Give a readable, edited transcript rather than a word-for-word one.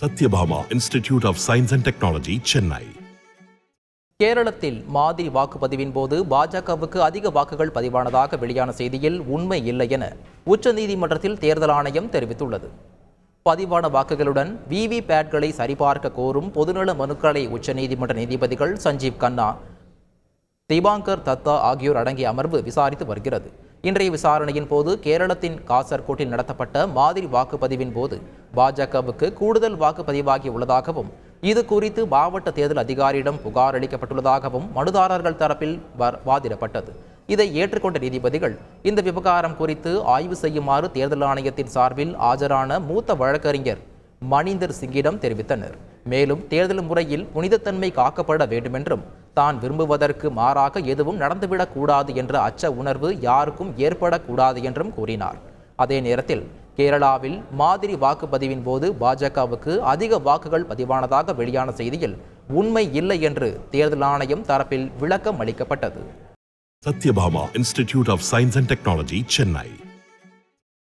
Satyabhama institute of science and technology, Chennai. கேரளத்தில் மாதிரி வாக்குப்பதிவின் போது பாஜகவுக்கு அதிக வாக்குகள் பதிவானதாக வெளியான செய்தியில் உண்மை இல்லை என உச்சநீதிமன்றத்தில் தேர்தல் ஆணையம் தெரிவித்துள்ளது. பதிவான வாக்குகளுடன் விவிபேட்களை சரிபார்க்க கோரும் பொதுநல மனுக்களை உச்சநீதிமன்ற நீதிபதிகள் சஞ்சீவ் கன்னா, திபாங்கர் தத்தா ஆகியோர் அடங்கிய அமர்வு விசாரித்து வருகிறது. இன்றைய விசாரணையின் போது கேரளத்தின் காசர்கோட்டில் நடத்தப்பட்ட மாதிரி வாக்குப்பதிவின் போது பாஜகவுக்கு கூடுதல் வாக்கு பதிவாகி உள்ளதாகவும் இது குறித்து மாவட்ட தேர்தல் அதிகாரியிடம் புகார் அளிக்கப்பட்டுள்ளதாகவும் மனுதாரர்கள் தரப்பில் வாதிடப்பட்டது. இதை ஏற்றுக்கொண்ட நீதிபதிகள் இந்த விவகாரம் குறித்து ஆய்வு செய்யுமாறு தேர்தல் ஆணையத்தின் சார்பில் ஆஜரான மூத்த வழக்கறிஞர் மணிந்தர் சிங்கிடம் தெரிவித்தனர். மேலும் தேர்தல் முறையில் புனிதத்தன்மை காக்கப்பட வேண்டுமென்றும் தான் விரும்புவதற்கு மாறாக எதுவும் நடந்துவிடக் கூடாது என்ற அச்ச உணர்வு யாருக்கும் ஏற்படக்கூடாது என்றும் கூறினார். அதே நேரத்தில் கேரளாவில் மாதிரி வாக்குப்பதிவின் போது பாஜகவுக்கு அதிக வாக்குகள் பதிவானதாக வெளியான செய்தியில் உண்மை இல்லை என்று தேர்தல் ஆணையம் தரப்பில் விளக்கம் அளிக்கப்பட்டது. Sathyabama institute of science and technology, Chennai.